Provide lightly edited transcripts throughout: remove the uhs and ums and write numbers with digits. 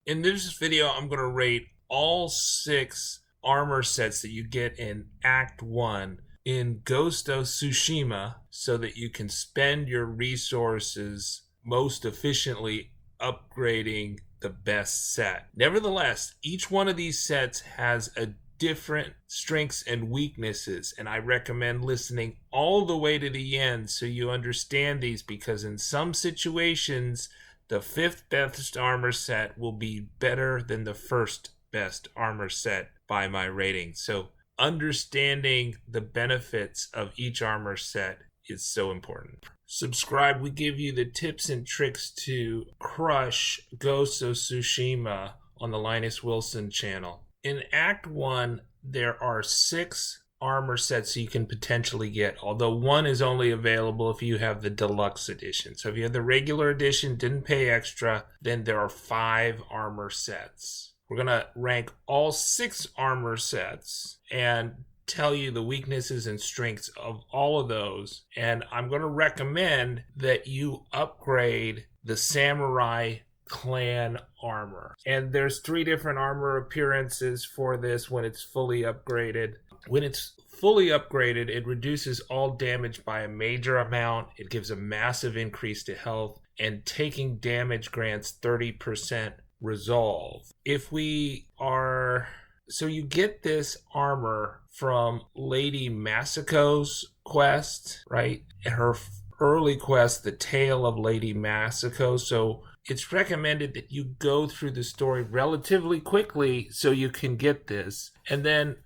In this video, I'm going to rate all 6 armor sets that you get in Act 1 in Ghost of Tsushima so that you can spend your resources most efficiently upgrading the best set. Nevertheless, each one of these sets has a different strengths and weaknesses, and I recommend listening all the way to the end so you understand these, because in some situations the 5th best armor set will be better than the 1st best armor set by my rating. So understanding the benefits of each armor set is so important. Subscribe. We give you the tips and tricks to crush Ghost of Tsushima on the Linus channel. In Act 1, there are 6 armor sets you can potentially get, although one is only available if you have the Deluxe edition. So if you have the regular edition, didn't pay extra, then there are 5 armor sets. We're going to rank all 6 armor sets and tell you the weaknesses and strengths of all of those. And I'm going to recommend that you upgrade the Samurai Clan armor. And there's 3 different armor appearances for this when it's fully upgraded. When it's fully upgraded, it reduces all damage by a major amount. It gives a massive increase to health, and taking damage grants 30% resolve. So you get this armor from Lady Masako's quest, right? Her early quest, The Tale of Lady Masako. So it's recommended that you go through the story relatively quickly so you can get this. And then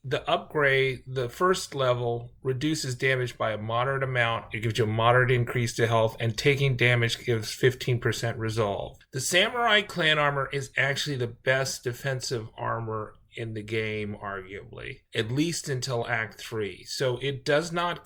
the upgrade, the first level, reduces damage by a moderate amount. It gives you a moderate increase to health, and taking damage gives 15% resolve. The Samurai Clan armor is actually the best defensive armor in the game, arguably, at least until Act 3. So it does not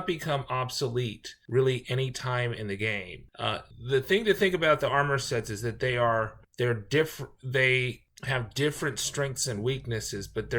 become obsolete really any time in the game. The thing to think about the armor sets is that they're different. They have different strengths and weaknesses, but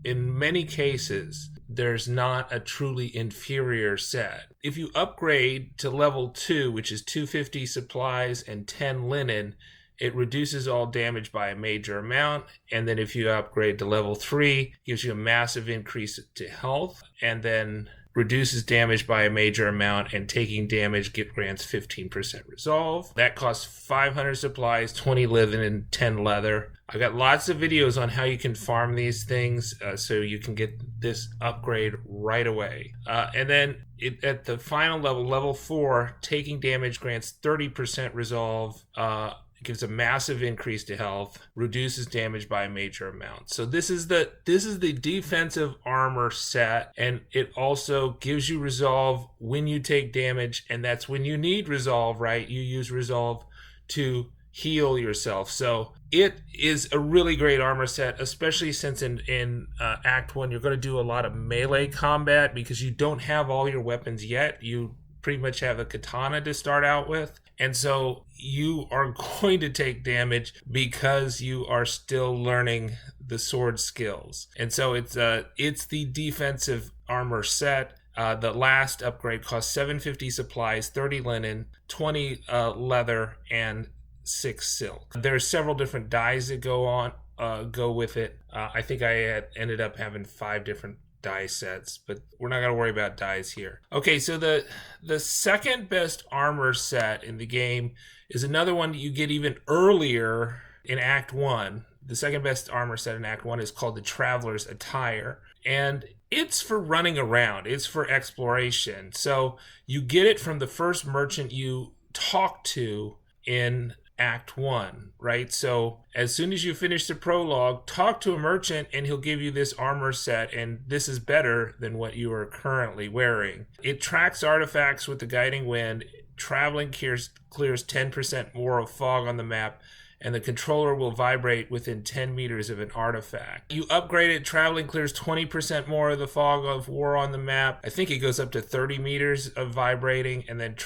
in many cases there's not a truly inferior set. If you upgrade to level 2, which is 250 supplies and 10 linen, it reduces all damage by a major amount. And then if you upgrade to level 3, it gives you a massive increase to health, and then reduces damage by a major amount, and taking damage grants 15% resolve. That costs 500 supplies, 20 linen, and 10 leather. I've got lots of videos on how you can farm these things so you can get this upgrade right away. And then at the final level, level 4, taking damage grants 30% resolve. It gives a massive increase to health, reduces damage by a major amount. So this is the defensive armor set, and it also gives you resolve when you take damage, and that's when you need resolve, right? You use resolve to heal yourself. So it is a really great armor set, especially since in Act 1 you're going to do a lot of melee combat because you don't have all your weapons yet. You pretty much have a katana to start out with. And so you are going to take damage because you are still learning the sword skills. And so it's the defensive armor set. The last upgrade costs 750 supplies, 30 linen, 20 leather, and 6 silk. There's several different dyes that go with it. I think I ended up having 5 different dye sets, but we're not going to worry about dyes here. Okay, so the second best armor set in the game is another one that you get even earlier in Act 1. The second best armor set in Act 1 is called the Traveler's Attire, and it's for running around. It's for exploration. So you get it from the first merchant you talk to in Act 1, right? So as soon as you finish the prologue, talk to a merchant and he'll give you this armor set, and this is better than what you are currently wearing. It tracks artifacts with the guiding wind. Traveling clears 10% more of fog on the map, and the controller will vibrate within 10 meters of an artifact. You upgrade it, traveling clears 20% more of the fog of war on the map. I think it goes up to 30 meters of vibrating, and then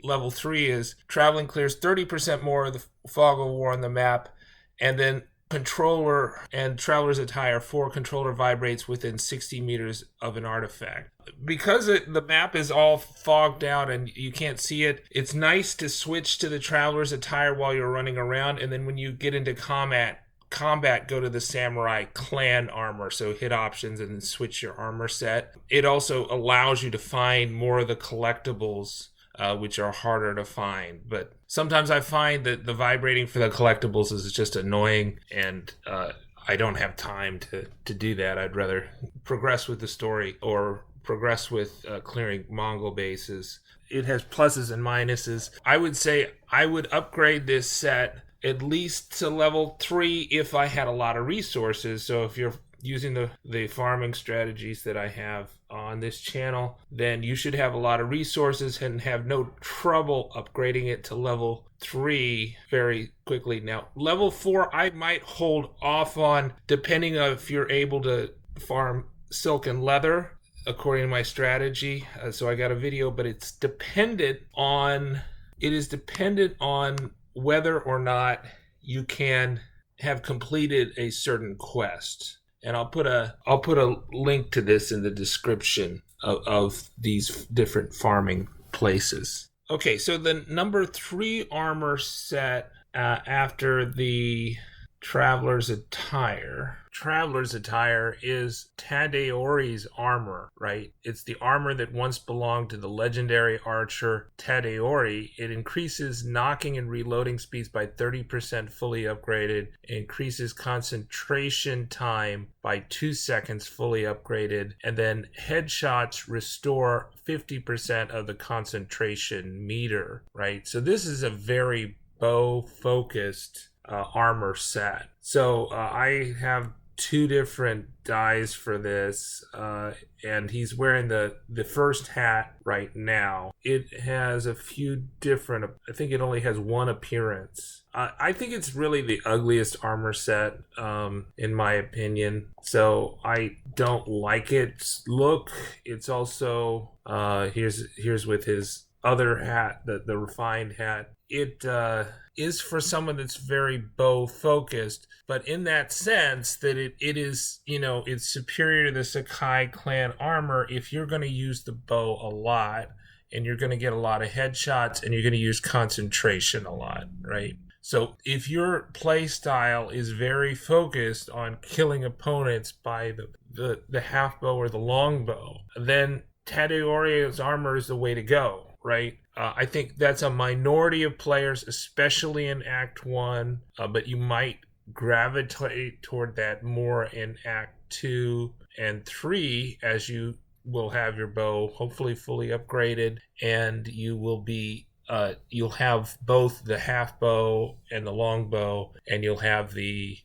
level 3 is traveling clears 30% more of the fog of war on the map, and then controller and Traveler's Attire 4 controller vibrates within 60 meters of an artifact. Because the map is all fogged out and you can't see it, it's nice to switch to the Traveler's Attire while you're running around, and then when you get into combat, go to the Samurai Clan armor. So hit options and then switch your armor set. It also allows you to find more of the collectibles, which are harder to find. But sometimes I find that the vibrating for the collectibles is just annoying, and I don't have time to do that. I'd rather progress with the story or progress with clearing Mongol bases. It has pluses and minuses. I would say I would upgrade this set at least to level 3 if I had a lot of resources. So if you're using the farming strategies that I have on this channel, then you should have a lot of resources and have no trouble upgrading it to level 3 very quickly. Now, level 4 I might hold off on, depending on if you're able to farm silk and leather according to my strategy. So I got a video, but it is dependent on whether or not you can have completed a certain quest. And I'll put a link to this in the description of these different farming places. Okay, so the number 3 armor set after the Traveler's Attire. Traveler's Attire is Tadayori's armor, right? It's the armor that once belonged to the legendary archer Tadayori. It increases knocking and reloading speeds by 30% fully upgraded. It increases concentration time by 2 seconds fully upgraded. And then headshots restore 50% of the concentration meter, right? So this is a very bow-focused armor set. So I have 2 different dyes for this, and he's wearing the first hat right now. It has a few different, I think it only has 1 appearance. I think it's really the ugliest armor set, in my opinion, so I don't like its look. It's also here's with his other hat, the refined hat. It is for someone that's very bow focused, but in that sense that it is, it's superior to the Sakai clan armor if you're going to use the bow a lot and you're going to get a lot of headshots and you're going to use concentration a lot, right? So if your play style is very focused on killing opponents by the half bow or the longbow, then Tadayori's armor is the way to go, right? I think that's a minority of players, especially in Act 1, but you might gravitate toward that more in Act 2 and 3, as you will have your bow hopefully fully upgraded, and you will be you'll have both the half bow and the long bow, and you'll have the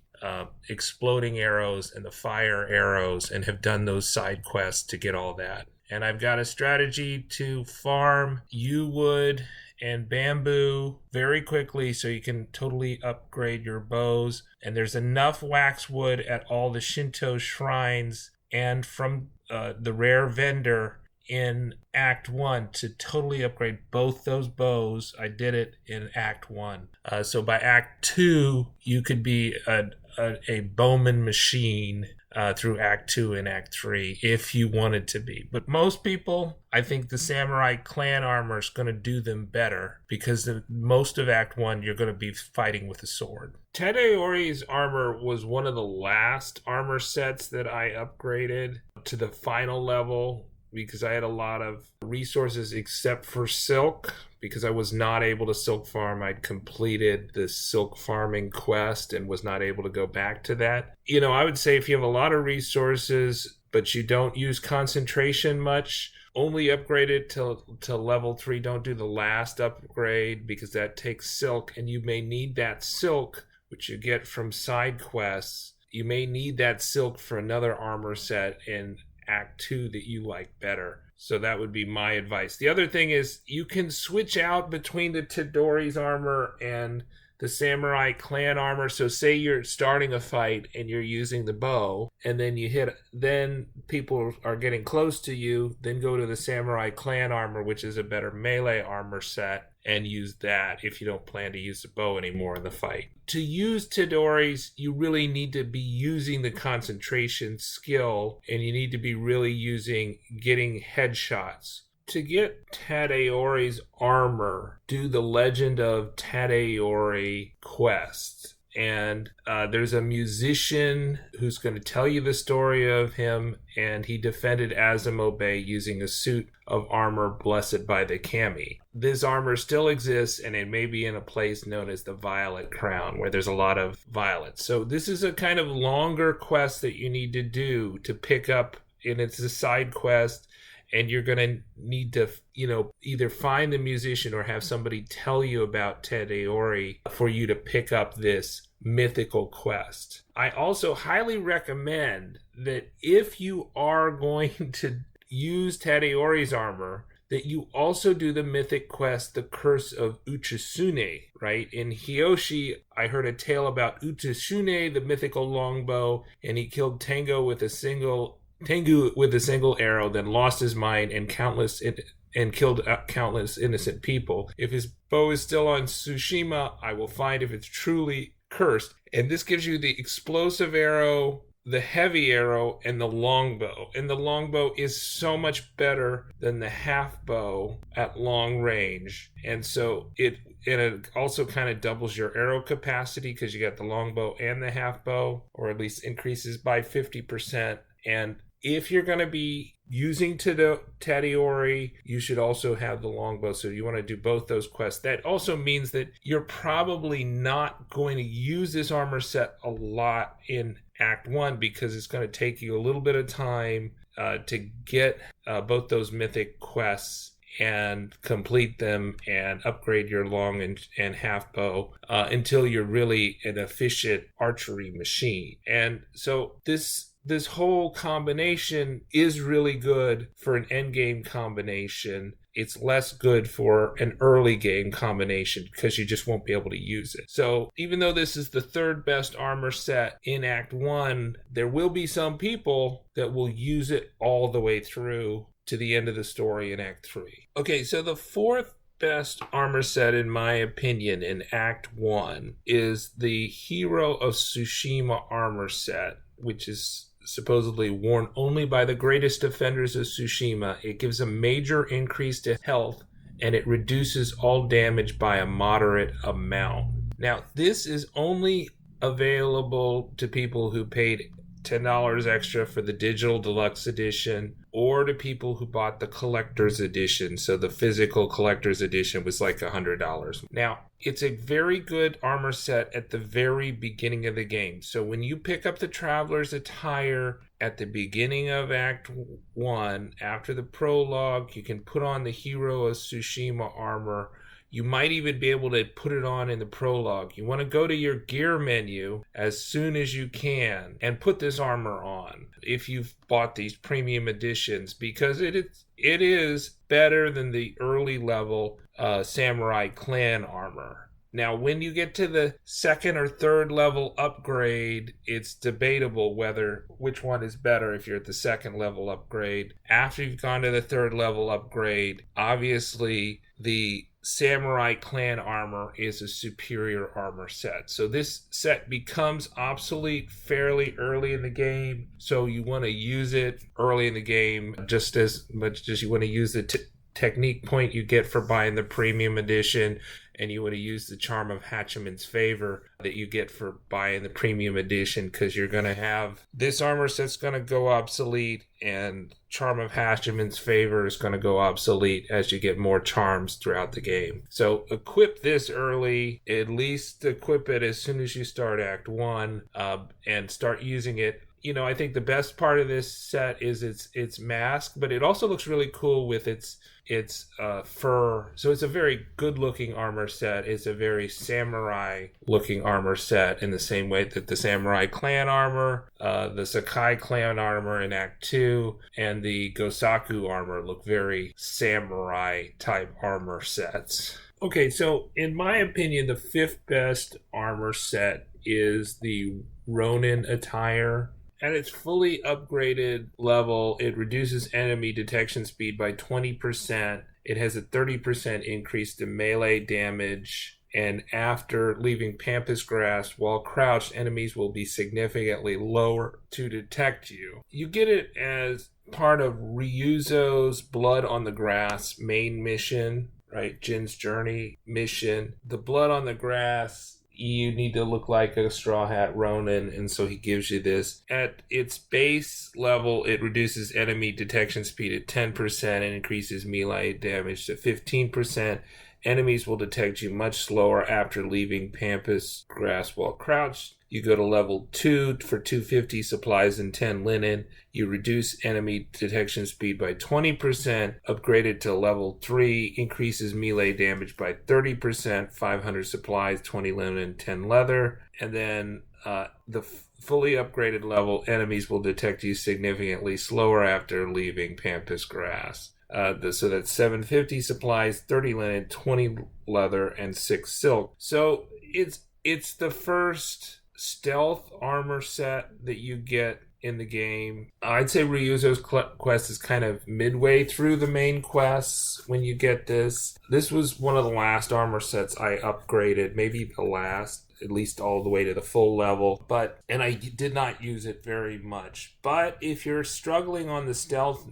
exploding arrows and the fire arrows, and have done those side quests to get all that. And I've got a strategy to farm yew wood and bamboo very quickly so you can totally upgrade your bows. And there's enough waxwood at all the Shinto shrines and from the rare vendor in Act 1 to totally upgrade both those bows. I did it in Act 1. So by Act 2, you could be a bowman machine through Act 2 and Act 3 if you wanted to be. But most people, I think the Samurai clan armor is going to do them better because most of Act 1 you're going to be fighting with a sword. Tadayori's armor was one of the last armor sets that I upgraded to the final level because I had a lot of resources except for silk, because I was not able to silk farm. I'd completed the silk farming quest and was not able to go back to that. I would say if you have a lot of resources, but you don't use concentration much, only upgrade it to level 3. Don't do the last upgrade because that takes silk, and you may need that silk, which you get from side quests. You may need that silk for another armor set in Act 2 that you like better. So that would be my advice. The other thing is you can switch out between the Tadayori's armor and the Samurai clan armor. So say you're starting a fight and you're using the bow, and then people are getting close to you, then go to the Samurai clan armor, which is a better melee armor set, and use that if you don't plan to use the bow anymore in the fight. To use Tadayori's, you really need to be using the concentration skill, and you need to be really using getting headshots. To get Tadayori's armor, do the Legend of Tadayori quest. And there's a musician who's going to tell you the story of him, and he defended Azamo Bay using a suit of armor blessed by the kami. This armor still exists, and it may be in a place known as the Violet Crown, where there's a lot of violets. So this is a kind of longer quest that you need to do to pick up, and it's a side quest. And you're going to need to, either find the musician or have somebody tell you about Tadayori for you to pick up this mythical quest. I also highly recommend that if you are going to use Tadayori's armor, that you also do the mythic quest, The Curse of Uchisune, right? In Hiyoshi, I heard a tale about Uchisune, the mythical longbow, and he killed Tengu with a single arrow, then lost his mind and killed countless innocent people. If his bow is still on Tsushima, I will find if it's truly cursed. And this gives you the explosive arrow, the heavy arrow, and the longbow. And the longbow is so much better than the half bow at long range. And so it also kind of doubles your arrow capacity because you got the longbow and the half bow, or at least increases by 50%. And if you're going to be using Tadayori, you should also have the longbow. So you want to do both those quests. That also means that you're probably not going to use this armor set a lot in Act 1 because it's going to take you a little bit of time to get both those mythic quests and complete them and upgrade your long and half bow until you're really an efficient archery machine. And so this whole combination is really good for an end game combination. It's less good for an early game combination because you just won't be able to use it. So even though this is the third best armor set in Act 1, there will be some people that will use it all the way through to the end of the story in Act 3. Okay, so the fourth best armor set, in my opinion, in Act 1 is the Hero of Tsushima armor set, which is supposedly worn only by the greatest defenders of Tsushima. It gives a major increase to health, and it reduces all damage by a moderate amount. Now, this is only available to people who paid $10 extra for the digital deluxe edition, or to people who bought the collector's edition. So the physical collector's edition was like $100. Now, it's a very good armor set at the very beginning of the game. So when you pick up the Traveler's Attire at the beginning of Act 1, after the prologue, you can put on the Hero of Tsushima armor. You might even be able to put it on in the prologue. You want to go to your gear menu as soon as you can and put this armor on if you've bought these premium editions, because it is better than the early level Samurai Clan armor. Now, when you get to the second or third level upgrade, it's debatable which one is better if you're at the second level upgrade. After you've gone to the third level upgrade, obviously the Samurai Clan armor is a superior armor set. So this set becomes obsolete fairly early in the game. So you want to use it early in the game just as much as you want to use the technique point you get for buying the premium edition, and you want to use the Charm of Hachiman's Favor that you get for buying the premium edition, because you're going to have this armor set's going to go obsolete, and Charm of Hachiman's Favor is going to go obsolete as you get more charms throughout the game. So equip this early, at least equip it as soon as you start Act 1, and start using it. You know, I think the best part of this set is its mask, but it also looks really cool with its fur. So it's a very good looking armor set. It's a very samurai looking armor set in the same way that the Samurai Clan armor, the Sakai Clan armor in Act 2, and the Gosaku armor look very samurai type armor sets. Okay, so in my opinion, the fifth best armor set is the Ronin Attire. At its fully upgraded level, it reduces enemy detection speed by 20%, It has a 30% increase to melee damage. And after leaving Pampas Grass, while crouched, enemies will be significantly lower to detect you. You get it as part of Ryuzo's Blood on the Grass main mission, right? Jin's Journey mission. The Blood on the Grass, you need to look like a Straw Hat Ronin, and so he gives you this. At its base level, it reduces enemy detection speed at 10% and increases melee damage to 15%. Enemies will detect you much slower after leaving Pampas Grass while crouched. You go to level 2 for 250 supplies and 10 linen. You reduce enemy detection speed by 20%. Upgraded to level 3, increases melee damage by 30%, 500 supplies, 20 linen, 10 leather. And then the fully upgraded level, enemies will detect you significantly slower after leaving Pampas Grass. So that's 750 supplies, 30 linen, 20 leather, and 6 silk. So it's the first stealth armor set that you get in the game. I'd say Ryuzo's quest is kind of midway through the main quests when you get this. This was one of the last armor sets I upgraded, maybe the last, at least all the way to the full level, and I did not use it very much. But if you're struggling on the stealth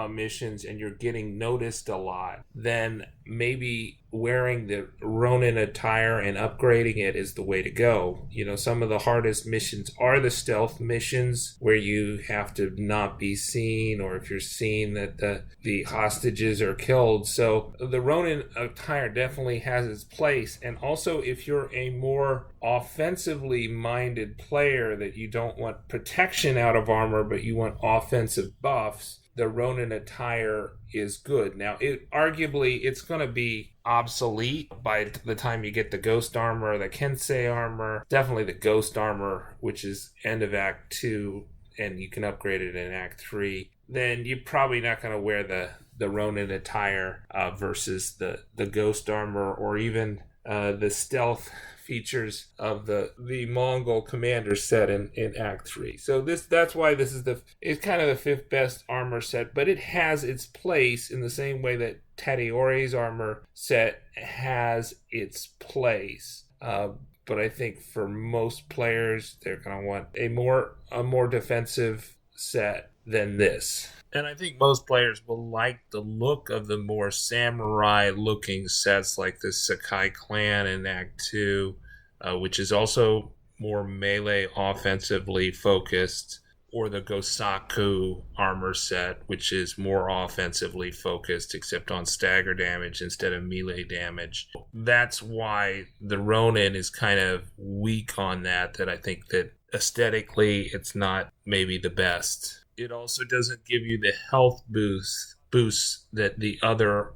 missions and you're getting noticed a lot, then maybe wearing the Ronin attire and upgrading it is the way to go. You know, some of the hardest missions are the stealth missions where you have to not be seen, or if you're seen that the hostages are killed. So the Ronin attire definitely has its place. And also, if you're a more offensively minded player that you don't want protection out of armor but you want offensive buffs, the Ronin attire is good. Now, arguably, it's going to be obsolete by the time you get the Ghost Armor or the Kensei Armor. Definitely the Ghost Armor, which is end of Act 2, and you can upgrade it in Act 3. Then you're probably not going to wear the Ronin attire versus the Ghost Armor, or even the stealth features of the Mongol commander set in Act 3. So that's why this is it's kind of the fifth best armor set, but it has its place in the same way that Tadayori's armor set has its place. But I think for most players, they're going to want a more defensive set than this. And I think most players will like the look of the more samurai-looking sets like the Sakai Clan in Act 2, which is also more melee offensively focused, or the Gosaku armor set, which is more offensively focused except on stagger damage instead of melee damage. That's why the Ronin is kind of weak on that I think that aesthetically it's not maybe the best. It also doesn't give you the health boosts that the other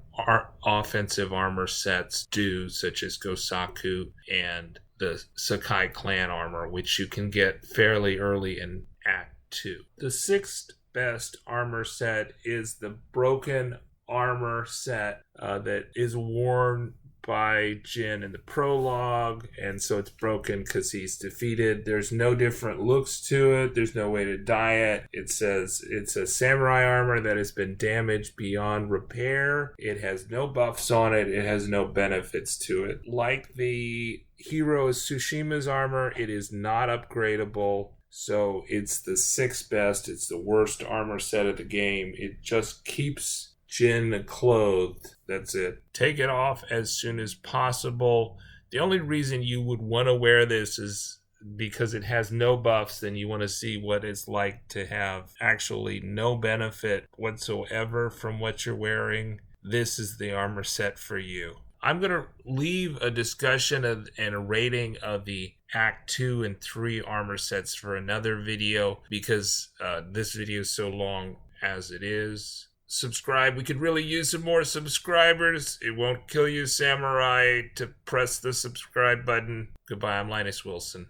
offensive armor sets do, such as Gosaku and the Sakai Clan armor, which you can get fairly early in Act 2. The sixth best armor set is the Broken Armor set that is worn by Jin in the prologue, and so it's broken because he's defeated. There's no different looks to it. There's no way to dye it. It says it's a samurai armor that has been damaged beyond repair. It has no buffs on it. It has no benefits to it. Like the Hero Tsushima's armor, it is not upgradable. So it's the sixth best. It's the worst armor set of the game. It just keeps Jin clothed. That's it. Take it off as soon as possible. The only reason you would want to wear this is because it has no buffs. Then you want to see what it's like to have actually no benefit whatsoever from what you're wearing. This is the armor set for you. I'm going to leave a discussion and a rating of the Act 2 and 3 armor sets for another video, because this video is so long as it is. Subscribe. We could really use some more subscribers. It won't kill you, samurai, to press the subscribe button. Goodbye, I'm Linus Wilson.